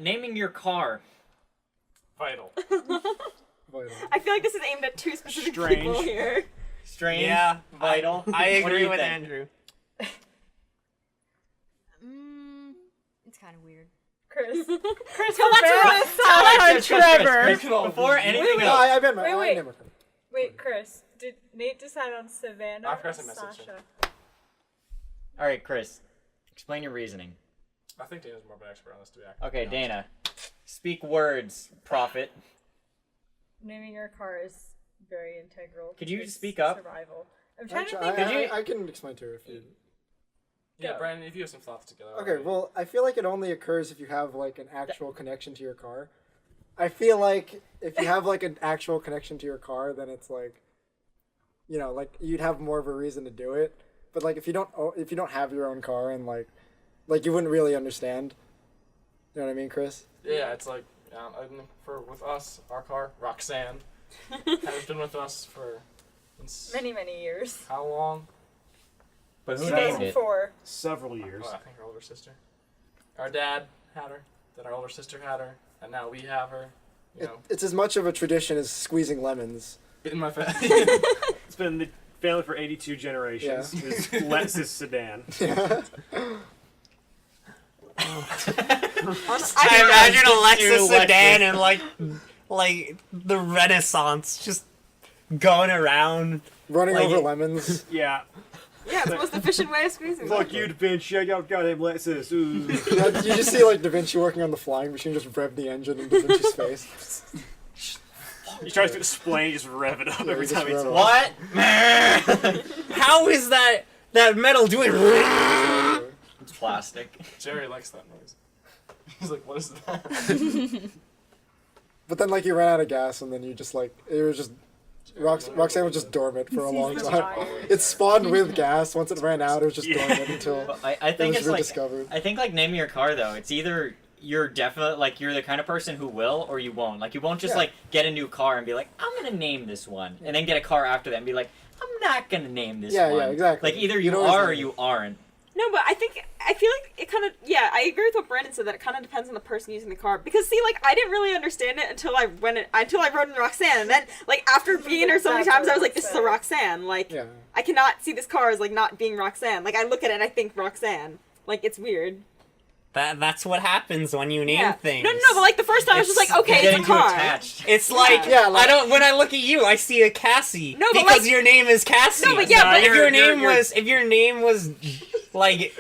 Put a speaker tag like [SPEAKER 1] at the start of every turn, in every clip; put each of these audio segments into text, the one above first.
[SPEAKER 1] Naming your car.
[SPEAKER 2] Vital.
[SPEAKER 3] I feel like this is aimed at two specific people here.
[SPEAKER 1] Strange.
[SPEAKER 4] Yeah,
[SPEAKER 1] Vital.
[SPEAKER 4] I agree with
[SPEAKER 1] think?
[SPEAKER 4] Andrew.
[SPEAKER 5] It's kind of weird.
[SPEAKER 3] Chris. Chris,
[SPEAKER 1] Tell that to Trevor. Before anything else.
[SPEAKER 6] I bet my
[SPEAKER 3] Wait.
[SPEAKER 6] name was him.
[SPEAKER 3] Wait, Chris. Did Nate decide on Savannah
[SPEAKER 2] I
[SPEAKER 3] or
[SPEAKER 2] forgot to message
[SPEAKER 3] Sasha?
[SPEAKER 2] him.
[SPEAKER 1] All right, Chris. Explain your reasoning.
[SPEAKER 2] I think Dana's more of an expert on this, to be honest.
[SPEAKER 1] Okay, Dana. Speak words, prophet.
[SPEAKER 3] Naming your car is very integral.
[SPEAKER 1] Could you
[SPEAKER 3] to
[SPEAKER 1] speak up?
[SPEAKER 3] Survival. I'm trying
[SPEAKER 6] Actually,
[SPEAKER 3] to think.
[SPEAKER 6] I can explain to her if you...
[SPEAKER 2] Yeah, Brandon, if you have some thoughts together.
[SPEAKER 6] Okay, well, I feel like it only occurs if you have, like, an actual connection to your car. I feel like if you have, like, an actual connection to your car, then it's, like, you know, like, you'd have more of a reason to do it. But, like, if you don't have your own car and, like, you wouldn't really understand. You know what I mean, Chris?
[SPEAKER 2] Yeah, it's like, with us, our car, Roxanne, has been with us for...
[SPEAKER 3] Many, many years.
[SPEAKER 2] How long?
[SPEAKER 1] But who named it?
[SPEAKER 3] 2004.
[SPEAKER 7] Several years.
[SPEAKER 2] I think her older sister. Our dad had her, then our older sister had her, and now we have her. You know,
[SPEAKER 6] It's as much of a tradition as squeezing lemons.
[SPEAKER 2] in my family.
[SPEAKER 7] It's been the family for 82 generations.
[SPEAKER 6] Yeah.
[SPEAKER 7] It's Lexus sedan.
[SPEAKER 4] I imagine a Lexus sedan and like the Renaissance just going around.
[SPEAKER 6] Running
[SPEAKER 4] Like
[SPEAKER 6] over
[SPEAKER 4] it-
[SPEAKER 6] lemons.
[SPEAKER 7] Yeah.
[SPEAKER 3] Yeah, it's the most efficient way of squeezing.
[SPEAKER 7] Fuck you, Da Vinci. I got goddamn Lexus. Ooh.
[SPEAKER 6] You just see, like, Da Vinci working on the flying machine, just rev the engine in Da Vinci's face.
[SPEAKER 7] He tries to explain, just rev it up
[SPEAKER 6] Yeah,
[SPEAKER 7] every
[SPEAKER 6] he just
[SPEAKER 7] time he
[SPEAKER 6] rev
[SPEAKER 7] talks.
[SPEAKER 6] it up.
[SPEAKER 1] What?
[SPEAKER 4] How is that metal doing?
[SPEAKER 1] It's plastic.
[SPEAKER 2] Jerry likes that noise. He's like, what is that?
[SPEAKER 6] But then, like, you ran out of gas, and then you just, like, it was just... Roxanne was just dormant for a long time. It spawned with gas. Once it ran out, it was just dormant until
[SPEAKER 1] But I think
[SPEAKER 6] it was
[SPEAKER 1] it's like
[SPEAKER 6] rediscovered.
[SPEAKER 1] I think like naming your car though, it's either you're definitely like you're the kind of person who will or you won't. Like you won't just like get a new car and be like, I'm gonna name this one, and then get a car after that and be like, I'm not gonna name this one.
[SPEAKER 6] Yeah, exactly.
[SPEAKER 1] Like either
[SPEAKER 6] You
[SPEAKER 1] you
[SPEAKER 6] know
[SPEAKER 1] are or
[SPEAKER 6] it's-
[SPEAKER 1] you aren't.
[SPEAKER 3] No, but I feel like it kind of, yeah, I agree with what Brandon said, that it kind of depends on the person using the car. Because, see, like, I didn't really understand it until I rode in Roxanne, and then, like, after being in her so many times, I was like, this is a Roxanne. Like,
[SPEAKER 6] Yeah.
[SPEAKER 3] I cannot see this car as, like, not being Roxanne. Like, I look at it and I think Roxanne. Like, it's weird.
[SPEAKER 4] That's what happens when you name things.
[SPEAKER 3] No, but, like, the first time I was just like, okay, it's
[SPEAKER 1] Getting
[SPEAKER 3] a
[SPEAKER 1] too
[SPEAKER 3] car.
[SPEAKER 1] attached.
[SPEAKER 4] It's like,
[SPEAKER 6] Yeah, like-
[SPEAKER 4] when I look at you, I see a Cassie.
[SPEAKER 3] No, but,
[SPEAKER 4] because
[SPEAKER 3] like-
[SPEAKER 4] your name is Cassie.
[SPEAKER 3] No, but yeah, but-
[SPEAKER 4] if your name was like,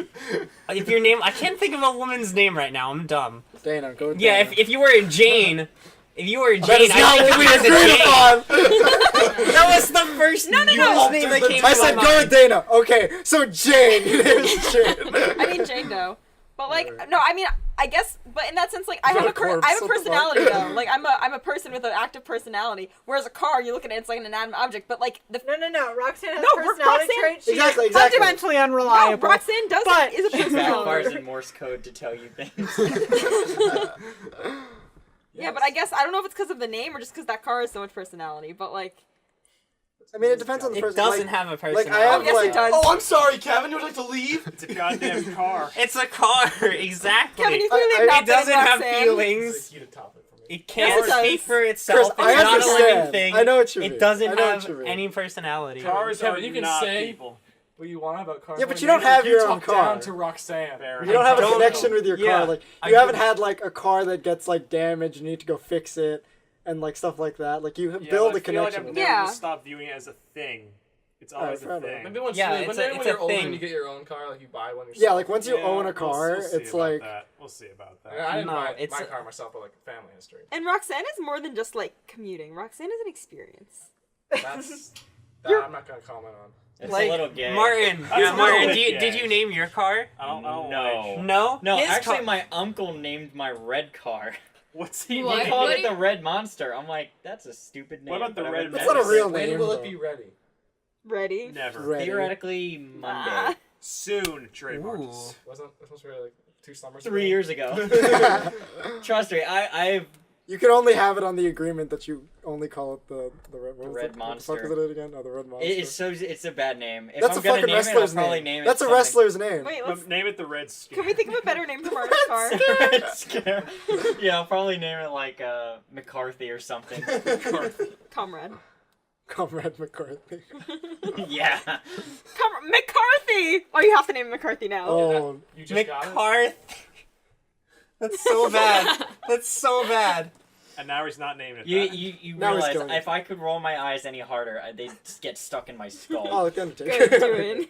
[SPEAKER 4] if your name, I can't think of a woman's name right now. I'm dumb.
[SPEAKER 6] Dana, go with
[SPEAKER 4] Yeah,
[SPEAKER 6] Dana.
[SPEAKER 4] if you were a Jane,
[SPEAKER 6] That is not what we agreed upon!
[SPEAKER 4] That was the first
[SPEAKER 3] No.
[SPEAKER 4] name that came
[SPEAKER 6] I
[SPEAKER 4] to
[SPEAKER 6] said
[SPEAKER 4] my
[SPEAKER 6] go
[SPEAKER 4] mind.
[SPEAKER 6] with Dana. Okay, so Jane. There's Jane.
[SPEAKER 3] I mean, Jane Doe. But, like, no, I mean, I guess, but in that sense, like, I have a
[SPEAKER 6] corpse,
[SPEAKER 3] I have a
[SPEAKER 6] what the fuck?
[SPEAKER 3] personality, though. Like, I'm a person with an active personality. Whereas a car, you look at it, it's like an inanimate object. But, like, the...
[SPEAKER 5] No. Roxanne has
[SPEAKER 3] No,
[SPEAKER 5] a personality
[SPEAKER 3] Roxanne-
[SPEAKER 5] trait. She
[SPEAKER 6] Exactly,
[SPEAKER 5] is
[SPEAKER 6] exactly.
[SPEAKER 5] fundamentally
[SPEAKER 3] No,
[SPEAKER 5] unreliable.
[SPEAKER 3] Roxanne does
[SPEAKER 5] But-
[SPEAKER 3] is a
[SPEAKER 1] She backfires
[SPEAKER 3] personality.
[SPEAKER 1] in Morse code to tell you things.
[SPEAKER 3] Yeah, but I guess, I don't know if it's because of the name or just because that car has so much personality. But, like...
[SPEAKER 6] I mean, it depends on the
[SPEAKER 4] It
[SPEAKER 6] person.
[SPEAKER 4] doesn't
[SPEAKER 6] like,
[SPEAKER 4] have a
[SPEAKER 6] like,
[SPEAKER 4] personality.
[SPEAKER 6] I have,
[SPEAKER 3] yes,
[SPEAKER 6] like,
[SPEAKER 3] it does.
[SPEAKER 2] Oh, I'm sorry, Kevin. You would like to leave?
[SPEAKER 7] It's a goddamn car.
[SPEAKER 4] It's a car, exactly.
[SPEAKER 3] Kevin, you clearly have
[SPEAKER 6] I-
[SPEAKER 3] not
[SPEAKER 4] It
[SPEAKER 3] been in
[SPEAKER 4] doesn't have
[SPEAKER 3] Roxanne.
[SPEAKER 4] feelings.
[SPEAKER 2] It's a heated topic for me.
[SPEAKER 4] It can't
[SPEAKER 3] Yes, it
[SPEAKER 4] speak
[SPEAKER 3] does.
[SPEAKER 4] for itself.
[SPEAKER 6] Chris, I
[SPEAKER 4] it's not a living
[SPEAKER 6] understand.
[SPEAKER 4] thing.
[SPEAKER 6] I know what you mean.
[SPEAKER 4] It doesn't
[SPEAKER 6] I know
[SPEAKER 4] have
[SPEAKER 6] what you mean.
[SPEAKER 4] any personality.
[SPEAKER 7] Cars
[SPEAKER 2] Kevin,
[SPEAKER 7] are
[SPEAKER 2] you can
[SPEAKER 7] not
[SPEAKER 2] say-
[SPEAKER 7] people.
[SPEAKER 2] What you want about cars?
[SPEAKER 6] Yeah, but you don't have your own
[SPEAKER 2] talk
[SPEAKER 6] car.
[SPEAKER 2] down to Roxanne.
[SPEAKER 7] Fair.
[SPEAKER 6] You don't have a
[SPEAKER 4] don't
[SPEAKER 6] connection
[SPEAKER 4] know.
[SPEAKER 6] with your
[SPEAKER 4] Yeah,
[SPEAKER 6] car. Like,
[SPEAKER 4] I
[SPEAKER 6] you haven't
[SPEAKER 4] do.
[SPEAKER 6] had, like, a car that gets, like, damaged. You need to go fix it. And, like, stuff like that. Like, you
[SPEAKER 7] Yeah,
[SPEAKER 6] build
[SPEAKER 7] but
[SPEAKER 6] a
[SPEAKER 7] I feel like
[SPEAKER 6] connection
[SPEAKER 7] I'm
[SPEAKER 6] with
[SPEAKER 7] never
[SPEAKER 3] Yeah.
[SPEAKER 7] gonna stop viewing it as a thing. It's
[SPEAKER 6] Alright,
[SPEAKER 7] always
[SPEAKER 6] fair
[SPEAKER 7] a
[SPEAKER 6] enough.
[SPEAKER 7] thing.
[SPEAKER 2] Maybe once
[SPEAKER 4] Yeah,
[SPEAKER 2] you,
[SPEAKER 4] it's
[SPEAKER 2] when
[SPEAKER 4] a
[SPEAKER 2] you're older
[SPEAKER 4] thing.
[SPEAKER 2] and you get your own car, like you buy one yourself.
[SPEAKER 6] Yeah, like, once you
[SPEAKER 7] Yeah,
[SPEAKER 6] own a car,
[SPEAKER 7] we'll see
[SPEAKER 6] it's
[SPEAKER 7] about
[SPEAKER 6] like...
[SPEAKER 7] that. We'll see about that.
[SPEAKER 2] I didn't
[SPEAKER 4] No,
[SPEAKER 2] buy
[SPEAKER 4] it's
[SPEAKER 2] my
[SPEAKER 4] a-
[SPEAKER 2] car myself, but like family history.
[SPEAKER 3] And Roxanne is more than just, like, commuting. Roxanne is an experience.
[SPEAKER 2] That's that I'm not gonna comment on.
[SPEAKER 1] It's
[SPEAKER 4] Like,
[SPEAKER 1] a little gay.
[SPEAKER 4] Martin,
[SPEAKER 7] That's a
[SPEAKER 4] Martin,
[SPEAKER 7] little
[SPEAKER 4] did
[SPEAKER 7] bit
[SPEAKER 4] you
[SPEAKER 7] gay.
[SPEAKER 4] name your car?
[SPEAKER 7] I don't
[SPEAKER 1] No.
[SPEAKER 7] like-
[SPEAKER 4] No?
[SPEAKER 1] No,
[SPEAKER 4] His
[SPEAKER 1] actually,
[SPEAKER 4] car-
[SPEAKER 1] my uncle named my red car.
[SPEAKER 7] What's he
[SPEAKER 5] What?
[SPEAKER 1] He
[SPEAKER 7] name?
[SPEAKER 1] called it the Red Monster. I'm like, that's a stupid name.
[SPEAKER 7] What about the
[SPEAKER 1] but I
[SPEAKER 7] Red
[SPEAKER 1] would
[SPEAKER 6] That's
[SPEAKER 1] never
[SPEAKER 6] not a
[SPEAKER 1] say
[SPEAKER 6] real
[SPEAKER 1] it.
[SPEAKER 6] name.
[SPEAKER 2] When will
[SPEAKER 6] though.
[SPEAKER 2] it be ready?
[SPEAKER 3] Ready?
[SPEAKER 7] Never.
[SPEAKER 6] Ready.
[SPEAKER 1] Theoretically, Monday.
[SPEAKER 3] Ah.
[SPEAKER 7] Soon, Trey
[SPEAKER 4] Ooh.
[SPEAKER 7] Marcus.
[SPEAKER 2] Wasn't it supposed to be like 2 summers
[SPEAKER 1] 3
[SPEAKER 2] ago?
[SPEAKER 1] years ago. Trust me, I've
[SPEAKER 6] You can only have it on the agreement that you only call it the red, what was
[SPEAKER 1] Red
[SPEAKER 6] it?
[SPEAKER 1] Monster.
[SPEAKER 6] What the fuck is it again? Oh, the Red Monster.
[SPEAKER 1] it's a bad name. If
[SPEAKER 6] That's
[SPEAKER 1] I'm
[SPEAKER 6] a
[SPEAKER 1] gonna
[SPEAKER 6] fucking
[SPEAKER 1] name it, I'll
[SPEAKER 6] wrestler's
[SPEAKER 1] probably
[SPEAKER 6] name.
[SPEAKER 1] name it
[SPEAKER 6] That's a
[SPEAKER 1] something-
[SPEAKER 6] wrestler's name.
[SPEAKER 3] Wait, let's.
[SPEAKER 7] Name it the Red Scare.
[SPEAKER 3] Can we think of a better name for Marty's car?
[SPEAKER 1] Red Scare. Yeah, I'll probably name it like McCarthy or something.
[SPEAKER 3] Comrade.
[SPEAKER 6] Comrade McCarthy.
[SPEAKER 1] Yeah.
[SPEAKER 3] McCarthy! Oh, you have to name him McCarthy now.
[SPEAKER 6] Oh,
[SPEAKER 2] You just got it?
[SPEAKER 4] McCarthy. That's so bad. That's so bad.
[SPEAKER 7] And now he's not naming it
[SPEAKER 1] You
[SPEAKER 7] that.
[SPEAKER 1] you
[SPEAKER 6] Now he's
[SPEAKER 1] realize
[SPEAKER 6] killing
[SPEAKER 1] if I could roll my eyes any harder, they'd just get stuck in my skull.
[SPEAKER 6] oh, the
[SPEAKER 3] Go
[SPEAKER 6] Undertaker.
[SPEAKER 3] do it.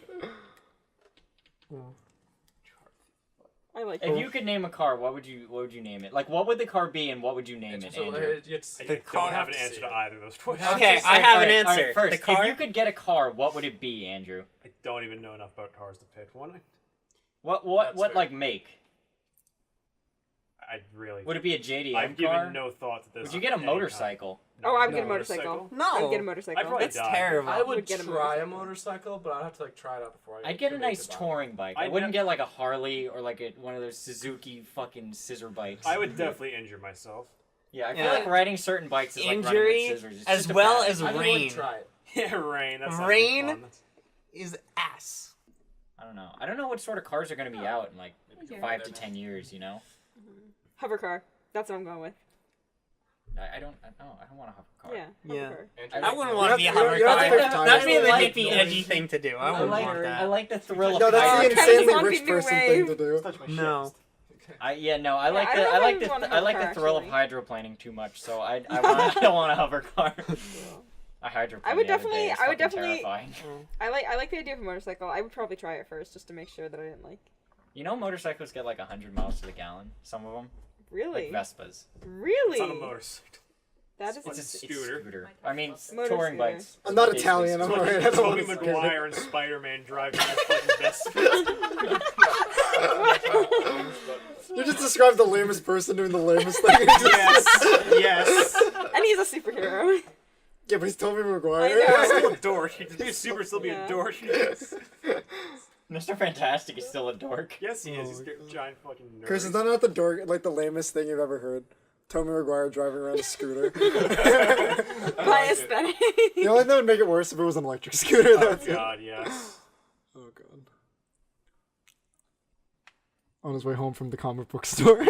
[SPEAKER 3] I like
[SPEAKER 1] If
[SPEAKER 3] it.
[SPEAKER 1] you could name a car, what would you name it? Like, what would the car be, and what would you name it,
[SPEAKER 2] So,
[SPEAKER 1] Andrew?
[SPEAKER 2] it's,
[SPEAKER 7] I
[SPEAKER 2] the
[SPEAKER 7] don't have an answer to either of those questions.
[SPEAKER 4] Okay, I have an answer.
[SPEAKER 1] Alright, first,
[SPEAKER 4] The car-
[SPEAKER 1] if you could get a car, what would it be, Andrew?
[SPEAKER 7] I don't even know enough about cars to pick one.
[SPEAKER 1] What
[SPEAKER 2] That's fair.
[SPEAKER 1] like make?
[SPEAKER 7] I really.
[SPEAKER 1] Would it be a JDM
[SPEAKER 7] I've
[SPEAKER 1] car?
[SPEAKER 7] given no thought to this.
[SPEAKER 1] Would you get a
[SPEAKER 7] at any time.
[SPEAKER 1] motorcycle?
[SPEAKER 3] Oh, I would
[SPEAKER 7] No.
[SPEAKER 3] get a motorcycle. I would
[SPEAKER 4] No.
[SPEAKER 3] get a motorcycle.
[SPEAKER 7] I'd probably
[SPEAKER 4] That's
[SPEAKER 7] die.
[SPEAKER 4] terrible.
[SPEAKER 2] I would
[SPEAKER 3] would get a
[SPEAKER 2] try a
[SPEAKER 3] motorcycle.
[SPEAKER 2] motorcycle, but I'd have to like try it out before I
[SPEAKER 1] I'd get a
[SPEAKER 2] commit
[SPEAKER 1] nice
[SPEAKER 2] to that.
[SPEAKER 1] touring bike. I
[SPEAKER 7] I'd
[SPEAKER 1] wouldn't
[SPEAKER 7] get-
[SPEAKER 1] get like a Harley or like one of those Suzuki fucking scissor bikes.
[SPEAKER 7] I would dedefinitely injure myself.
[SPEAKER 1] Yeah, I feel
[SPEAKER 4] Yeah.
[SPEAKER 1] like riding certain bikes is like running
[SPEAKER 4] Injury,
[SPEAKER 1] with scissors. It's
[SPEAKER 4] as
[SPEAKER 1] just a
[SPEAKER 4] well
[SPEAKER 1] bad
[SPEAKER 4] as
[SPEAKER 1] idea.
[SPEAKER 2] I
[SPEAKER 4] rain.
[SPEAKER 2] would try it.
[SPEAKER 7] Yeah, rain. That's
[SPEAKER 4] Rain?
[SPEAKER 7] not fun.
[SPEAKER 4] Is ass.
[SPEAKER 1] I don't know. I don't know what sort of cars are going to be out in like
[SPEAKER 5] Yeah.
[SPEAKER 1] 5 to 10 years. You know,
[SPEAKER 3] Hover car. That's what I'm going with.
[SPEAKER 1] I don't want to have a car.
[SPEAKER 3] Yeah. Hover
[SPEAKER 4] Yeah.
[SPEAKER 3] car.
[SPEAKER 2] Andrew,
[SPEAKER 4] I wouldn't want to be a
[SPEAKER 6] You have
[SPEAKER 4] hover
[SPEAKER 6] to- you have
[SPEAKER 4] car.
[SPEAKER 6] to pick
[SPEAKER 4] That'd be the
[SPEAKER 1] like
[SPEAKER 4] hippie,
[SPEAKER 1] noise.
[SPEAKER 4] edgy thing to do. I
[SPEAKER 1] I
[SPEAKER 4] wouldn't
[SPEAKER 1] like
[SPEAKER 4] want that.
[SPEAKER 1] I like the thrill of
[SPEAKER 6] No, that's
[SPEAKER 1] hydro-
[SPEAKER 6] the
[SPEAKER 3] Ken's
[SPEAKER 6] insanely
[SPEAKER 3] on
[SPEAKER 6] rich
[SPEAKER 3] the new
[SPEAKER 6] person
[SPEAKER 3] wave.
[SPEAKER 6] thing to do.
[SPEAKER 7] Touch my
[SPEAKER 4] No.
[SPEAKER 7] chest.
[SPEAKER 1] I like
[SPEAKER 3] I
[SPEAKER 1] the
[SPEAKER 3] don't
[SPEAKER 1] I like
[SPEAKER 3] really want
[SPEAKER 1] the
[SPEAKER 3] a
[SPEAKER 1] I like
[SPEAKER 3] hover
[SPEAKER 1] the
[SPEAKER 3] car,
[SPEAKER 1] thrill
[SPEAKER 3] actually.
[SPEAKER 1] of hydroplaning too much. So I don't want a hover car. I hydroplaned.
[SPEAKER 3] I would
[SPEAKER 1] the other day.
[SPEAKER 3] definitely-
[SPEAKER 1] It's
[SPEAKER 3] I would
[SPEAKER 1] fucking
[SPEAKER 3] definitely-
[SPEAKER 1] terrifying.
[SPEAKER 3] I like the idea of a motorcycle. I would probably try it first just to make sure that I didn't like.
[SPEAKER 1] You know, motorcycles get like 100 miles to the gallon. Some of them,
[SPEAKER 3] Really?
[SPEAKER 1] like Vespas.
[SPEAKER 3] Really?
[SPEAKER 7] It's on a motorcycle.
[SPEAKER 3] That is.
[SPEAKER 1] It's a
[SPEAKER 7] scooter.
[SPEAKER 1] scooter. I mean,
[SPEAKER 3] Motor
[SPEAKER 1] touring
[SPEAKER 3] scooter.
[SPEAKER 1] bikes.
[SPEAKER 6] I'm not
[SPEAKER 1] Basically
[SPEAKER 6] Italian. I'm
[SPEAKER 1] scooter.
[SPEAKER 6] alright. I don't
[SPEAKER 7] Tobey
[SPEAKER 6] want to
[SPEAKER 7] Maguire and Spider-Man driving their fucking Vespa.
[SPEAKER 6] You just described the lamest person doing the lamest thing.
[SPEAKER 7] Yes. Yes.
[SPEAKER 3] And he's a superhero.
[SPEAKER 6] Yeah, but he's Tobey Maguire.
[SPEAKER 3] I know.
[SPEAKER 7] Still a dork. He can be a super, still be
[SPEAKER 3] Yeah.
[SPEAKER 7] a dork.
[SPEAKER 1] Mr. Fantastic is still a dork.
[SPEAKER 7] Yes, he is.
[SPEAKER 6] Oh
[SPEAKER 7] He's
[SPEAKER 6] my
[SPEAKER 7] a giant fucking nerd.
[SPEAKER 6] Chris, is that not the dork, like the lamest thing you've ever heard? Tobey Maguire driving around a scooter.
[SPEAKER 3] My aesthetic.
[SPEAKER 6] The only thing that would make it worse if it was an electric scooter.
[SPEAKER 7] Oh
[SPEAKER 6] That's
[SPEAKER 7] god, yes.
[SPEAKER 6] Oh god. On his way home from the comic book store.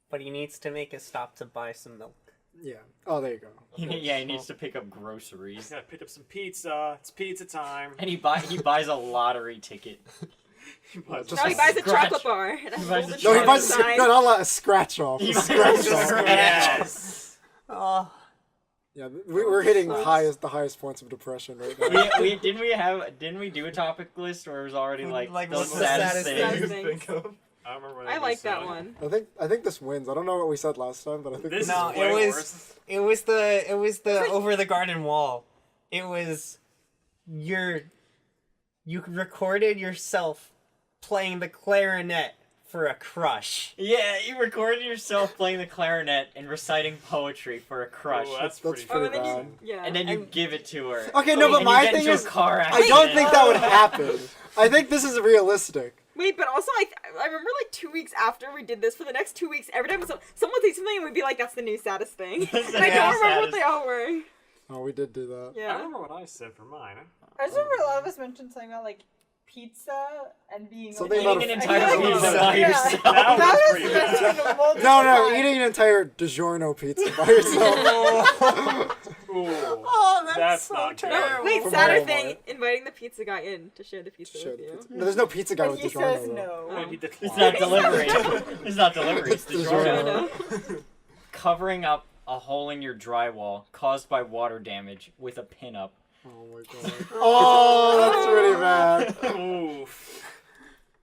[SPEAKER 4] But he needs to make a stop to buy some milk.
[SPEAKER 6] Yeah. Oh, there you go.
[SPEAKER 1] He needs to pick up
[SPEAKER 7] He's
[SPEAKER 1] groceries,
[SPEAKER 7] gotta pick up some pizza. It's pizza time.
[SPEAKER 1] and he buys a lottery ticket.
[SPEAKER 6] Just
[SPEAKER 3] No, he buys a
[SPEAKER 1] Scratch.
[SPEAKER 3] chocolate bar. And
[SPEAKER 1] He
[SPEAKER 3] a
[SPEAKER 1] buys a
[SPEAKER 3] golden
[SPEAKER 6] No, he
[SPEAKER 1] chocolate
[SPEAKER 6] buys a,
[SPEAKER 3] sign.
[SPEAKER 6] no, not a scratch off.
[SPEAKER 1] He
[SPEAKER 6] A
[SPEAKER 1] buys
[SPEAKER 6] scratch
[SPEAKER 1] a
[SPEAKER 6] off.
[SPEAKER 1] scratch.
[SPEAKER 4] Yes. Oh.
[SPEAKER 6] Yeah, we're hitting the highest points of depression right now.
[SPEAKER 1] Didn't we do a topic list where it was already like
[SPEAKER 4] Like,
[SPEAKER 1] those
[SPEAKER 4] what's the
[SPEAKER 1] saddest
[SPEAKER 4] saddest
[SPEAKER 1] things?
[SPEAKER 3] thing?
[SPEAKER 2] think of.
[SPEAKER 7] I remember when
[SPEAKER 3] I
[SPEAKER 7] they
[SPEAKER 3] like
[SPEAKER 7] said
[SPEAKER 3] that
[SPEAKER 7] it.
[SPEAKER 3] one.
[SPEAKER 6] I think this wins. I don't know what we said last time, but I think
[SPEAKER 7] This
[SPEAKER 4] No,
[SPEAKER 7] is way worse.
[SPEAKER 4] it was the over the garden wall. It was you recorded yourself playing the clarinet for a crush.
[SPEAKER 1] Yeah, you recorded yourself playing the clarinet and reciting poetry for a crush,
[SPEAKER 7] Oh, that's
[SPEAKER 6] That's
[SPEAKER 7] pretty
[SPEAKER 3] Oh,
[SPEAKER 6] pretty
[SPEAKER 3] and then
[SPEAKER 6] bad.
[SPEAKER 3] yeah.
[SPEAKER 1] and then you give it to her.
[SPEAKER 6] Okay, no, but
[SPEAKER 1] and
[SPEAKER 6] my
[SPEAKER 1] you get
[SPEAKER 6] thing
[SPEAKER 1] into
[SPEAKER 6] is,
[SPEAKER 1] a car
[SPEAKER 6] I
[SPEAKER 1] accident.
[SPEAKER 6] don't think that would happen. I think this is realistic.
[SPEAKER 3] Wait, but also I remember like 2 weeks after we did this, for the next 2 weeks, every time someone would say something, and we'd be like, "That's the new saddest thing," and I
[SPEAKER 1] Yeah,
[SPEAKER 3] don't remember what
[SPEAKER 1] saddest.
[SPEAKER 3] they all were.
[SPEAKER 6] Oh, we did do that.
[SPEAKER 7] I
[SPEAKER 3] Yeah.
[SPEAKER 7] remember what I said for mine.
[SPEAKER 8] I just remember a lot of us mentioned something about like pizza and being
[SPEAKER 6] Something
[SPEAKER 8] like,
[SPEAKER 6] about
[SPEAKER 1] Eating an
[SPEAKER 6] a-
[SPEAKER 1] entire
[SPEAKER 8] I feel like-
[SPEAKER 1] pizza by
[SPEAKER 8] Yeah.
[SPEAKER 1] yourself.
[SPEAKER 7] That
[SPEAKER 8] That
[SPEAKER 7] was
[SPEAKER 8] was
[SPEAKER 7] pretty bad.
[SPEAKER 8] mentioned multiple
[SPEAKER 6] No,
[SPEAKER 8] times.
[SPEAKER 6] eating an entire DiGiorno pizza by yourself.
[SPEAKER 7] Ooh.
[SPEAKER 4] Oh,
[SPEAKER 7] That's
[SPEAKER 4] so
[SPEAKER 7] not good.
[SPEAKER 4] terrible.
[SPEAKER 3] Wait,
[SPEAKER 6] From
[SPEAKER 3] sadder
[SPEAKER 6] Walmart.
[SPEAKER 3] thing, inviting the pizza guy in to share the pizza
[SPEAKER 6] Share
[SPEAKER 3] with
[SPEAKER 6] the
[SPEAKER 3] you.
[SPEAKER 6] pizza. No, there's no pizza guy
[SPEAKER 8] But
[SPEAKER 6] with
[SPEAKER 8] he
[SPEAKER 6] DiGiorno.
[SPEAKER 8] says
[SPEAKER 6] though.
[SPEAKER 8] no.
[SPEAKER 7] Maybe
[SPEAKER 1] It's
[SPEAKER 7] decline.
[SPEAKER 1] not delivery. It's not delivery. It's
[SPEAKER 6] DiGiorno.
[SPEAKER 1] DiGiorno. Covering up a hole in your drywall caused by water damage with a pinup.
[SPEAKER 6] Oh my god. Oh, that's pretty bad.
[SPEAKER 7] Oof.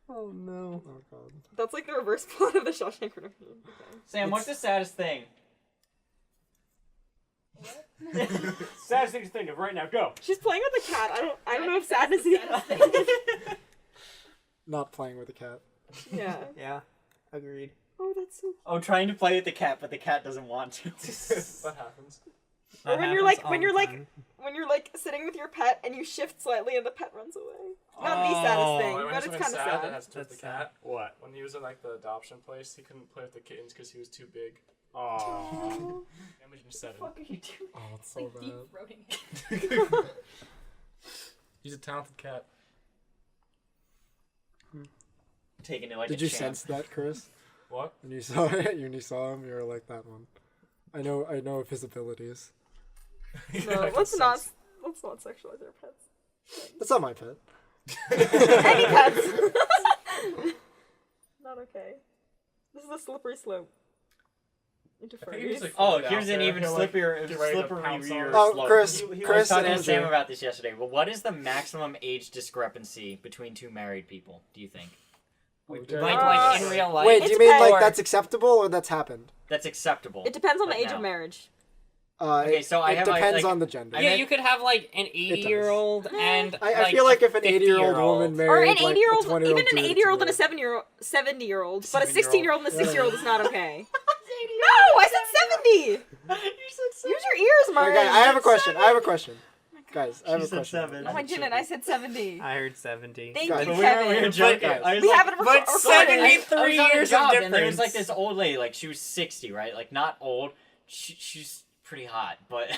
[SPEAKER 4] Oh no.
[SPEAKER 6] Oh god.
[SPEAKER 3] That's like the reverse plot of the Shawshank Redemption.
[SPEAKER 1] Sam, what's the saddest thing?
[SPEAKER 7] Saddest thing to think of right now. Go.
[SPEAKER 3] She's playing with a cat. I don't know if sadness is.
[SPEAKER 6] Not playing with a cat.
[SPEAKER 3] Yeah.
[SPEAKER 4] Yeah. Agreed.
[SPEAKER 3] Oh, that's so.
[SPEAKER 1] Oh, trying to play with the cat, but the cat doesn't want to.
[SPEAKER 2] That happens.
[SPEAKER 3] Or
[SPEAKER 4] That
[SPEAKER 3] when you're
[SPEAKER 4] happens
[SPEAKER 3] like
[SPEAKER 4] all
[SPEAKER 3] when
[SPEAKER 4] the
[SPEAKER 3] you're like
[SPEAKER 4] time.
[SPEAKER 3] when you're like sitting with your pet and you shift slightly and the pet runs away. Not the saddest thing,
[SPEAKER 2] When
[SPEAKER 3] but it's
[SPEAKER 2] something
[SPEAKER 3] kind of
[SPEAKER 2] sad that
[SPEAKER 3] sad.
[SPEAKER 2] has to do with the
[SPEAKER 4] That's
[SPEAKER 2] cat.
[SPEAKER 7] What?
[SPEAKER 2] When he was in like the adoption place, he couldn't play with the kittens because he was too big.
[SPEAKER 7] Oh.
[SPEAKER 2] Imogen said it.
[SPEAKER 5] What are you doing?
[SPEAKER 6] Oh, it's so
[SPEAKER 5] Like
[SPEAKER 6] bad.
[SPEAKER 5] deep throating it.
[SPEAKER 2] He's a talented cat.
[SPEAKER 1] Taking it like
[SPEAKER 6] Did
[SPEAKER 1] a
[SPEAKER 6] you
[SPEAKER 1] champ.
[SPEAKER 6] sense that, Chris?
[SPEAKER 2] What?
[SPEAKER 6] When you saw it, when you saw him, you were like that one. I know of his abilities.
[SPEAKER 3] No, let's not sexualize our pets.
[SPEAKER 6] That's not my pet.
[SPEAKER 3] Any pets. Not okay. This is a slippery slope. Into
[SPEAKER 2] I think he's
[SPEAKER 3] furries.
[SPEAKER 2] like
[SPEAKER 1] Oh,
[SPEAKER 2] floated
[SPEAKER 1] here's
[SPEAKER 2] out
[SPEAKER 1] an
[SPEAKER 2] there.
[SPEAKER 1] even
[SPEAKER 2] He'll, like,
[SPEAKER 1] slipperier,
[SPEAKER 2] get ready to pounce on
[SPEAKER 1] slipperier
[SPEAKER 2] us.
[SPEAKER 6] Oh,
[SPEAKER 1] slope.
[SPEAKER 6] Chris,
[SPEAKER 1] I was
[SPEAKER 6] Chris
[SPEAKER 1] talking
[SPEAKER 6] and
[SPEAKER 1] to Sam
[SPEAKER 6] Andrew.
[SPEAKER 1] about this yesterday. Well, what is the maximum age discrepancy between two married people? Do you think
[SPEAKER 4] Like in real life.
[SPEAKER 6] Wait,
[SPEAKER 3] It
[SPEAKER 6] do you mean like
[SPEAKER 3] depends.
[SPEAKER 6] that's acceptable or that's happened?
[SPEAKER 1] that's acceptable?
[SPEAKER 3] It depends on the
[SPEAKER 1] Like
[SPEAKER 3] age
[SPEAKER 1] now.
[SPEAKER 3] of marriage.
[SPEAKER 1] Okay, so I
[SPEAKER 6] it
[SPEAKER 1] have, like-
[SPEAKER 6] depends
[SPEAKER 1] like-
[SPEAKER 6] on the gender.
[SPEAKER 1] I
[SPEAKER 4] Yeah,
[SPEAKER 1] meant-
[SPEAKER 4] you could have like an 80-year-old and
[SPEAKER 6] I feel like if an 80-year-old woman married
[SPEAKER 3] Or an
[SPEAKER 6] like,
[SPEAKER 3] 80-year-old,
[SPEAKER 6] a 20-year-old
[SPEAKER 3] even an
[SPEAKER 6] dude,
[SPEAKER 3] 80-year-old and a
[SPEAKER 6] it's weird.
[SPEAKER 3] 70-year-old, but a
[SPEAKER 1] 7-year-old.
[SPEAKER 3] 16-year-old and a 6-year-old is not okay. No, I said 70.
[SPEAKER 1] You said
[SPEAKER 3] Use your ears, Mark.
[SPEAKER 6] Okay, I have a question. Guys, I have
[SPEAKER 1] She
[SPEAKER 6] a
[SPEAKER 1] said
[SPEAKER 6] question.
[SPEAKER 1] 7.
[SPEAKER 3] No, I didn't. I said 70.
[SPEAKER 4] I heard 70.
[SPEAKER 3] Thank
[SPEAKER 6] Guys,
[SPEAKER 3] you,
[SPEAKER 6] we
[SPEAKER 3] Kevin.
[SPEAKER 1] we were joking.
[SPEAKER 6] Guys,
[SPEAKER 1] I was
[SPEAKER 3] We
[SPEAKER 1] like,
[SPEAKER 3] have it
[SPEAKER 4] but
[SPEAKER 3] recorded.
[SPEAKER 4] 73
[SPEAKER 1] I was on a
[SPEAKER 4] years
[SPEAKER 1] job,
[SPEAKER 4] of
[SPEAKER 1] and there was like
[SPEAKER 4] difference.
[SPEAKER 1] this old lady, like she was 60, right? Like not old. She's pretty hot, but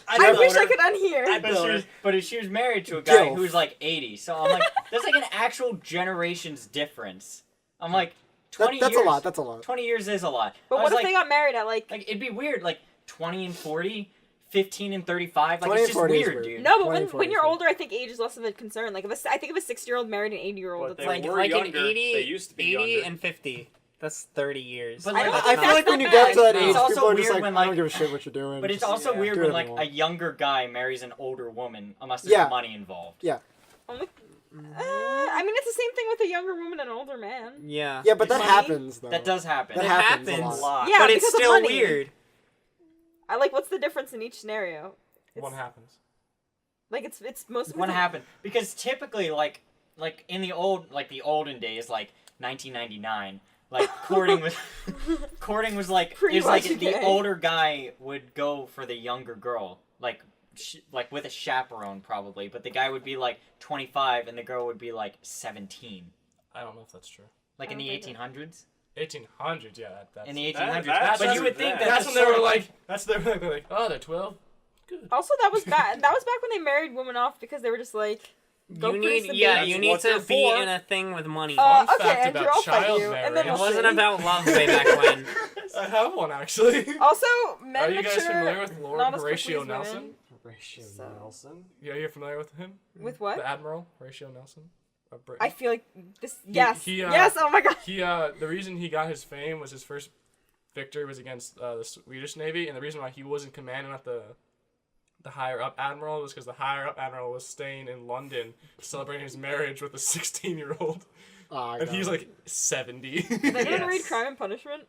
[SPEAKER 3] I wish I could unhear.
[SPEAKER 1] but she was married to a guy
[SPEAKER 6] Gilf.
[SPEAKER 1] who was like 80. So I'm like, there's like an actual generations difference. I'm like, 20
[SPEAKER 6] That's
[SPEAKER 1] years.
[SPEAKER 6] a lot. That's a lot.
[SPEAKER 1] 20 years is a lot.
[SPEAKER 3] But
[SPEAKER 1] I
[SPEAKER 3] what
[SPEAKER 1] was
[SPEAKER 3] if they got married at like...
[SPEAKER 1] like it'd be weird, like 20 and 40, 15 and 35. Like
[SPEAKER 6] 20
[SPEAKER 1] it's
[SPEAKER 6] and
[SPEAKER 1] just
[SPEAKER 6] 40 is
[SPEAKER 1] weird,
[SPEAKER 6] weird.
[SPEAKER 1] dude.
[SPEAKER 3] No, but
[SPEAKER 6] 20,
[SPEAKER 3] when
[SPEAKER 6] 40
[SPEAKER 3] you're
[SPEAKER 6] is
[SPEAKER 3] older, I think age is less of a concern. Like, I think if a 60-year-old married an 80-year-old,
[SPEAKER 7] But
[SPEAKER 3] it's
[SPEAKER 7] they
[SPEAKER 3] like...
[SPEAKER 7] were
[SPEAKER 4] like an
[SPEAKER 7] younger.
[SPEAKER 4] 80,
[SPEAKER 7] They used to be
[SPEAKER 4] 80
[SPEAKER 7] younger.
[SPEAKER 4] and 50. That's 30 years.
[SPEAKER 1] But
[SPEAKER 3] I don't
[SPEAKER 1] like,
[SPEAKER 3] think
[SPEAKER 6] I feel like
[SPEAKER 3] that's
[SPEAKER 6] when you
[SPEAKER 3] not
[SPEAKER 6] get to that
[SPEAKER 3] bad.
[SPEAKER 6] age,
[SPEAKER 1] It's also
[SPEAKER 6] people are just
[SPEAKER 1] weird
[SPEAKER 6] like,
[SPEAKER 1] when,
[SPEAKER 6] I
[SPEAKER 1] like-
[SPEAKER 6] don't give a shit what you're doing.
[SPEAKER 1] but it's
[SPEAKER 6] just
[SPEAKER 1] also weird
[SPEAKER 6] do
[SPEAKER 1] when
[SPEAKER 6] whatever
[SPEAKER 1] like
[SPEAKER 6] you
[SPEAKER 1] a
[SPEAKER 6] want.
[SPEAKER 1] younger guy marries an older woman, unless there's
[SPEAKER 6] Yeah.
[SPEAKER 1] money involved.
[SPEAKER 3] Only... I mean, it's the same thing with a younger woman and an older man.
[SPEAKER 4] Yeah.
[SPEAKER 6] Yeah, but that
[SPEAKER 3] Money?
[SPEAKER 6] happens though.
[SPEAKER 1] That does happen.
[SPEAKER 6] That
[SPEAKER 4] It
[SPEAKER 6] happens
[SPEAKER 4] happens.
[SPEAKER 6] a lot.
[SPEAKER 3] Yeah,
[SPEAKER 4] but it's
[SPEAKER 3] because of
[SPEAKER 4] still
[SPEAKER 3] money.
[SPEAKER 4] weird.
[SPEAKER 3] I like, what's the difference in each scenario?
[SPEAKER 2] What happens?
[SPEAKER 3] Like, it's most...
[SPEAKER 1] What happened? Because typically, like in the olden days, like 1999, like courting was like
[SPEAKER 3] Pretty
[SPEAKER 1] it was like
[SPEAKER 3] much
[SPEAKER 1] the
[SPEAKER 3] okay.
[SPEAKER 1] older guy would go for the younger girl, like like with a chaperone probably, but the guy would be like 25 and the girl would be like 17,
[SPEAKER 2] I don't know if that's true.
[SPEAKER 1] like in the
[SPEAKER 3] I don't think
[SPEAKER 1] 1800s.
[SPEAKER 2] 1800s, yeah. That's,
[SPEAKER 1] In the
[SPEAKER 7] That-
[SPEAKER 1] 1800s,
[SPEAKER 7] that's
[SPEAKER 1] but you would
[SPEAKER 7] true,
[SPEAKER 1] think
[SPEAKER 7] that.
[SPEAKER 1] that
[SPEAKER 2] that's
[SPEAKER 1] the
[SPEAKER 2] when they were
[SPEAKER 1] sort-
[SPEAKER 2] like. That's they're like, oh, they're 12. Good.
[SPEAKER 3] Also, that was bad. That was back when they married women off because they were just like... Go
[SPEAKER 4] You
[SPEAKER 3] produce
[SPEAKER 4] need,
[SPEAKER 3] the
[SPEAKER 4] yeah,
[SPEAKER 3] baby.
[SPEAKER 4] you
[SPEAKER 7] That's
[SPEAKER 4] need
[SPEAKER 7] what
[SPEAKER 4] to
[SPEAKER 7] they're
[SPEAKER 4] be
[SPEAKER 7] for.
[SPEAKER 4] in a thing with money.
[SPEAKER 2] Fun
[SPEAKER 3] Okay,
[SPEAKER 2] fact
[SPEAKER 3] Andrew,
[SPEAKER 2] about
[SPEAKER 3] I'll fight
[SPEAKER 2] child
[SPEAKER 3] you, and
[SPEAKER 2] marriage.
[SPEAKER 3] then
[SPEAKER 4] It
[SPEAKER 3] we'll
[SPEAKER 4] wasn't
[SPEAKER 3] see.
[SPEAKER 4] about love way back when.
[SPEAKER 2] I have one actually.
[SPEAKER 3] Also, men
[SPEAKER 2] Are you guys
[SPEAKER 3] mature
[SPEAKER 2] familiar with Lord
[SPEAKER 3] not as
[SPEAKER 2] Horatio
[SPEAKER 3] quickly as
[SPEAKER 2] Nelson?
[SPEAKER 3] women.
[SPEAKER 7] Horatio
[SPEAKER 3] So-
[SPEAKER 7] Nelson.
[SPEAKER 2] Yeah, you're familiar with him?
[SPEAKER 3] With what?
[SPEAKER 2] The Admiral, Horatio Nelson of Britain.
[SPEAKER 3] I feel like this... Yes.
[SPEAKER 2] he,
[SPEAKER 3] yes, oh my god.
[SPEAKER 2] He the reason he got his fame was his first victory was against the Swedish Navy, and the reason why he wasn't commanding at the higher up admiral was because the higher up admiral was staying in London celebrating his marriage with a 16-year-old,
[SPEAKER 6] Ah, I
[SPEAKER 2] and
[SPEAKER 6] got
[SPEAKER 2] he's
[SPEAKER 6] it.
[SPEAKER 2] like 70.
[SPEAKER 3] Did anyone
[SPEAKER 7] Yes.
[SPEAKER 3] read Crime and Punishment?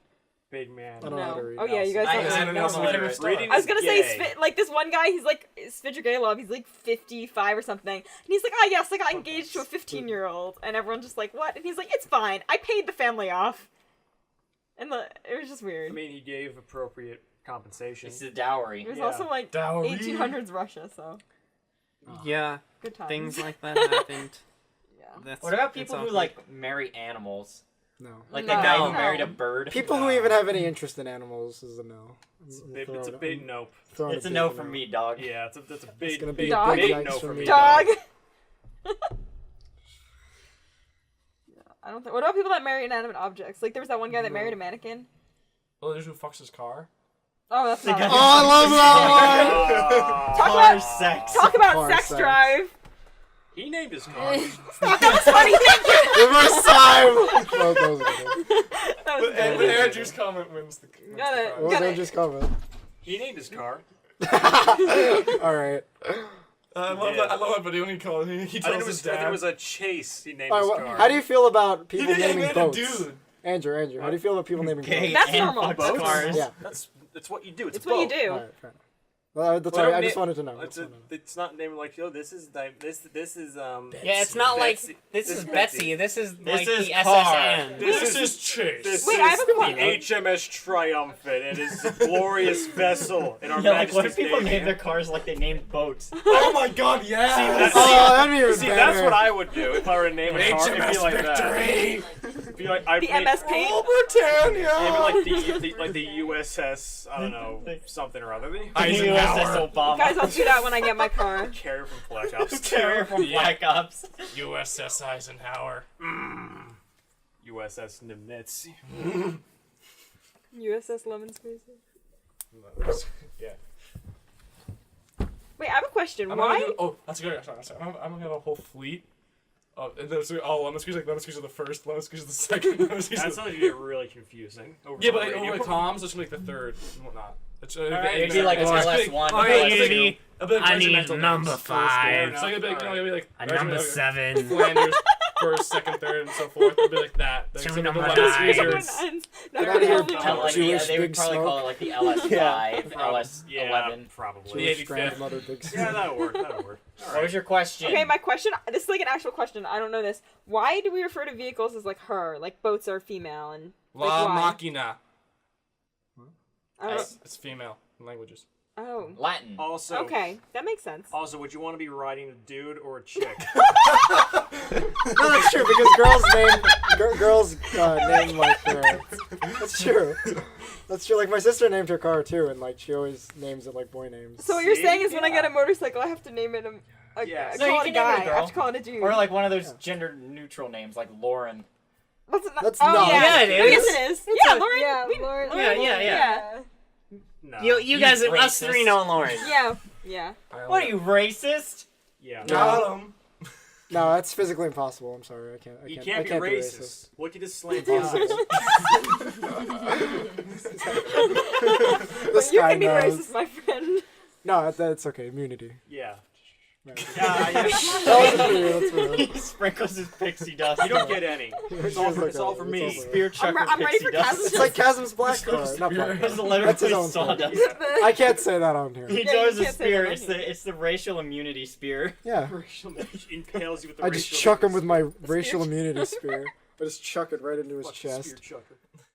[SPEAKER 7] Big man.
[SPEAKER 6] I don't know how to read.
[SPEAKER 3] Oh yeah, you guys
[SPEAKER 1] I-
[SPEAKER 3] don't
[SPEAKER 1] I-
[SPEAKER 3] read.
[SPEAKER 2] And then Nelson became a star.
[SPEAKER 7] Reading
[SPEAKER 3] I was
[SPEAKER 7] is
[SPEAKER 3] gonna say,
[SPEAKER 7] gay.
[SPEAKER 3] like this one guy, he's like Svidrigailov, he's like 55 or something, and he's like, oh yes, I got engaged to a 15-year-old, and everyone's just like, what? And he's like, it's fine, I paid the family off, and it was just
[SPEAKER 7] I
[SPEAKER 3] weird.
[SPEAKER 7] mean, he gave appropriate compensation.
[SPEAKER 1] It's the dowry.
[SPEAKER 3] It was
[SPEAKER 7] yeah.
[SPEAKER 3] also like
[SPEAKER 2] Dowry.
[SPEAKER 3] 1800s Russia, so
[SPEAKER 4] Yeah,
[SPEAKER 3] good times.
[SPEAKER 4] things like that happened.
[SPEAKER 3] yeah.
[SPEAKER 4] That's,
[SPEAKER 1] What about
[SPEAKER 4] it's
[SPEAKER 1] people who
[SPEAKER 4] awkward.
[SPEAKER 1] like marry animals?
[SPEAKER 6] No.
[SPEAKER 1] Like
[SPEAKER 3] No.
[SPEAKER 1] that guy who
[SPEAKER 3] No.
[SPEAKER 1] married a bird.
[SPEAKER 6] People who even have any interest in animals is a no.
[SPEAKER 7] It's a big nope.
[SPEAKER 1] It's a no from me, dog.
[SPEAKER 7] Yeah, that's a big,
[SPEAKER 6] gonna be
[SPEAKER 7] big,
[SPEAKER 3] a
[SPEAKER 7] big,
[SPEAKER 3] big
[SPEAKER 7] no
[SPEAKER 6] yikes
[SPEAKER 7] for
[SPEAKER 6] for
[SPEAKER 7] me.
[SPEAKER 6] me.
[SPEAKER 3] Dog. I don't think. What about people that marry inanimate objects? Like there was that one guy that married a mannequin.
[SPEAKER 2] Oh, there's who fucks his car.
[SPEAKER 3] Oh, that's not.
[SPEAKER 1] guy-
[SPEAKER 6] Oh, I love that
[SPEAKER 7] Ah.
[SPEAKER 3] Talk
[SPEAKER 1] Car
[SPEAKER 3] about
[SPEAKER 1] sex.
[SPEAKER 3] talk about
[SPEAKER 6] Car
[SPEAKER 3] sex
[SPEAKER 6] sex.
[SPEAKER 3] drive.
[SPEAKER 7] He named his car.
[SPEAKER 3] Stop. That was funny. Thank you.
[SPEAKER 6] one. Reverse time. That was good.
[SPEAKER 3] That was
[SPEAKER 2] And
[SPEAKER 3] good.
[SPEAKER 2] Andrew's comment wins the.
[SPEAKER 3] Got it.
[SPEAKER 6] What was
[SPEAKER 3] Got
[SPEAKER 6] I
[SPEAKER 3] it.
[SPEAKER 6] just comment?
[SPEAKER 7] He named his car.
[SPEAKER 6] All right.
[SPEAKER 2] I love
[SPEAKER 7] Yeah.
[SPEAKER 2] that. I love that video when he calls. He
[SPEAKER 7] I think
[SPEAKER 2] tells
[SPEAKER 7] it
[SPEAKER 2] his
[SPEAKER 7] was,
[SPEAKER 2] dad.
[SPEAKER 7] there was a chase. He named
[SPEAKER 6] All
[SPEAKER 7] his
[SPEAKER 6] right.
[SPEAKER 7] car.
[SPEAKER 6] How do you feel about
[SPEAKER 2] He
[SPEAKER 6] people
[SPEAKER 2] didn't
[SPEAKER 6] naming
[SPEAKER 2] name
[SPEAKER 6] boats?
[SPEAKER 2] a dude.
[SPEAKER 6] Andrew, how do you feel about people naming
[SPEAKER 1] Gay
[SPEAKER 6] boats?
[SPEAKER 3] That's
[SPEAKER 1] and
[SPEAKER 3] normal.
[SPEAKER 1] fucks
[SPEAKER 7] Boats?
[SPEAKER 1] cars.
[SPEAKER 6] Yeah.
[SPEAKER 7] That's what you do. It's
[SPEAKER 3] It's what you
[SPEAKER 7] both.
[SPEAKER 3] do.
[SPEAKER 6] All right, fair enough. Well, that's
[SPEAKER 5] Well,
[SPEAKER 6] right. I
[SPEAKER 5] na-
[SPEAKER 6] just wanted to know.
[SPEAKER 5] It's not named like this is
[SPEAKER 4] Yeah, it's not like
[SPEAKER 5] Betsy.
[SPEAKER 4] this is Betsy. This is like
[SPEAKER 1] is
[SPEAKER 4] the
[SPEAKER 1] car.
[SPEAKER 4] SSN.
[SPEAKER 2] This is Chase.
[SPEAKER 5] This
[SPEAKER 3] Wait,
[SPEAKER 5] is
[SPEAKER 3] I have a
[SPEAKER 5] the
[SPEAKER 3] question.
[SPEAKER 5] HMS Triumphant. It is a glorious vessel in our
[SPEAKER 1] Yeah, like what if
[SPEAKER 5] Majesty's
[SPEAKER 1] people
[SPEAKER 5] Navy.
[SPEAKER 1] name their cars like they named boats?
[SPEAKER 5] Oh my God! Yeah. See, that's,
[SPEAKER 6] Oh, that'd be even
[SPEAKER 5] see,
[SPEAKER 6] better.
[SPEAKER 5] that's what I would do if I were to name a car. It'd be like that. It'd be like
[SPEAKER 3] The MS Paint.
[SPEAKER 5] Britannia. It'd be like the USS. I don't know, something or other. The
[SPEAKER 1] USS Obama.
[SPEAKER 3] Guys, I'll do that when I get my car.
[SPEAKER 5] carrier from Black Ops.
[SPEAKER 1] Carrier from Black Ops.
[SPEAKER 2] USS Eisenhower.
[SPEAKER 5] USS Nimitz.
[SPEAKER 3] USS Lemon Squeezy.
[SPEAKER 2] Yeah.
[SPEAKER 3] Wait, I have a question.
[SPEAKER 2] I'm
[SPEAKER 3] Why?
[SPEAKER 2] Gonna do, oh, that's a good. Sorry. I'm gonna have a whole fleet. And there's lemon squeeze, like lemon squeeze are the first, lemon squeeze are the second. Lemon squeeze
[SPEAKER 5] That's going to get really confusing.
[SPEAKER 2] yeah, but like,
[SPEAKER 5] radio.
[SPEAKER 2] over the comms, it's gonna be like the third and whatnot. It's,
[SPEAKER 1] It'd be like
[SPEAKER 2] it's
[SPEAKER 1] LS1.
[SPEAKER 4] Okay,
[SPEAKER 1] LS2.
[SPEAKER 4] Unity.
[SPEAKER 2] It'll be like
[SPEAKER 4] I need
[SPEAKER 2] regimental
[SPEAKER 4] number
[SPEAKER 2] names,
[SPEAKER 4] 5.
[SPEAKER 2] So it'll be like, it'll be like
[SPEAKER 4] A number
[SPEAKER 2] regimental-
[SPEAKER 4] 7.
[SPEAKER 2] Flanders, first, second, third, and so forth. It'll be like that. Like,
[SPEAKER 4] Show
[SPEAKER 2] so
[SPEAKER 4] me
[SPEAKER 2] the
[SPEAKER 4] number
[SPEAKER 2] lemon
[SPEAKER 4] 9.
[SPEAKER 2] squeeze are-
[SPEAKER 3] Not
[SPEAKER 6] Get out of here,
[SPEAKER 3] really.
[SPEAKER 1] Tell, like,
[SPEAKER 6] Jewish
[SPEAKER 1] they would
[SPEAKER 6] big
[SPEAKER 1] probably
[SPEAKER 6] smoke.
[SPEAKER 1] call it like the LS5, LS11.
[SPEAKER 5] Yeah, probably.
[SPEAKER 2] The
[SPEAKER 6] Jewish
[SPEAKER 2] 85th.
[SPEAKER 6] grandmother big
[SPEAKER 5] Yeah, that'll work. That'll work.
[SPEAKER 1] What was your question?
[SPEAKER 3] Okay, my question. This is like an actual question. I don't know this. Why do we refer to vehicles as like her? Like boats are female and like,
[SPEAKER 2] La
[SPEAKER 3] why?
[SPEAKER 2] Machina.
[SPEAKER 3] I don't know.
[SPEAKER 2] It's female in languages.
[SPEAKER 3] Oh.
[SPEAKER 1] Latin.
[SPEAKER 5] Also,
[SPEAKER 3] Okay, that makes sense.
[SPEAKER 5] Also, would you want to be riding a dude or a chick?
[SPEAKER 6] No, that's true because girls name like their. That's true. That's true. Like my sister named her car too, and like she always names it like boy names.
[SPEAKER 3] So what you're
[SPEAKER 5] See?
[SPEAKER 3] saying is when I get a motorcycle, I have to name it a
[SPEAKER 5] Yes.
[SPEAKER 1] No,
[SPEAKER 3] call
[SPEAKER 1] you
[SPEAKER 3] it a
[SPEAKER 1] can name it a
[SPEAKER 3] guy. I
[SPEAKER 1] girl.
[SPEAKER 3] have to call it a dude.
[SPEAKER 1] Or like one of those gender neutral names, like Lauren.
[SPEAKER 3] That's not.
[SPEAKER 6] That's
[SPEAKER 3] oh
[SPEAKER 6] not-
[SPEAKER 3] yeah,
[SPEAKER 4] Yeah, it
[SPEAKER 3] I guess
[SPEAKER 4] is.
[SPEAKER 3] it is. Yeah, Lauren.
[SPEAKER 8] Yeah,
[SPEAKER 3] we-
[SPEAKER 8] Lauren.
[SPEAKER 4] Yeah.
[SPEAKER 5] No.
[SPEAKER 4] You guys, us
[SPEAKER 1] racist.
[SPEAKER 4] 3 know Lauren.
[SPEAKER 3] Yeah. Yeah.
[SPEAKER 1] What are you, racist?
[SPEAKER 5] Yeah.
[SPEAKER 6] Got
[SPEAKER 2] him.
[SPEAKER 6] No, that's physically impossible. I'm sorry. I can't. I
[SPEAKER 5] You
[SPEAKER 6] can't.
[SPEAKER 5] can't
[SPEAKER 6] I
[SPEAKER 5] be
[SPEAKER 6] can't
[SPEAKER 5] racist. Look at his slant
[SPEAKER 6] Impossible.
[SPEAKER 5] eyes.
[SPEAKER 6] This
[SPEAKER 3] You
[SPEAKER 6] guy
[SPEAKER 3] can be
[SPEAKER 6] knows.
[SPEAKER 3] racist, my friend.
[SPEAKER 6] No, that's okay. Immunity.
[SPEAKER 5] Yeah.
[SPEAKER 6] No.
[SPEAKER 5] Yeah,
[SPEAKER 6] That wasn't for you. That's for
[SPEAKER 1] He
[SPEAKER 6] you.
[SPEAKER 1] sprinkles his pixie dust.
[SPEAKER 5] You don't get any. It's all for,
[SPEAKER 6] It's
[SPEAKER 5] it's all for me.
[SPEAKER 6] okay. It's all
[SPEAKER 1] Spear chucker
[SPEAKER 3] I'm ready
[SPEAKER 1] pixie
[SPEAKER 3] for
[SPEAKER 1] dust.
[SPEAKER 3] Chasm's
[SPEAKER 6] It's like Chasm's black car. Not black
[SPEAKER 1] It's
[SPEAKER 6] car.
[SPEAKER 1] literally
[SPEAKER 6] That's his own thing.
[SPEAKER 1] sawdust.
[SPEAKER 6] I can't say that on here.
[SPEAKER 1] He
[SPEAKER 3] Yeah,
[SPEAKER 1] throws
[SPEAKER 3] you
[SPEAKER 1] a
[SPEAKER 3] can't say
[SPEAKER 1] spear.
[SPEAKER 3] that
[SPEAKER 1] It's
[SPEAKER 3] on
[SPEAKER 1] the the racial immunity spear.
[SPEAKER 6] Yeah.
[SPEAKER 5] Racial impales you with the
[SPEAKER 6] I just
[SPEAKER 5] racial
[SPEAKER 6] chuck him with my racial immunity spear. I just chuck it right into his
[SPEAKER 5] fucking spear
[SPEAKER 6] chest.
[SPEAKER 5] chucker.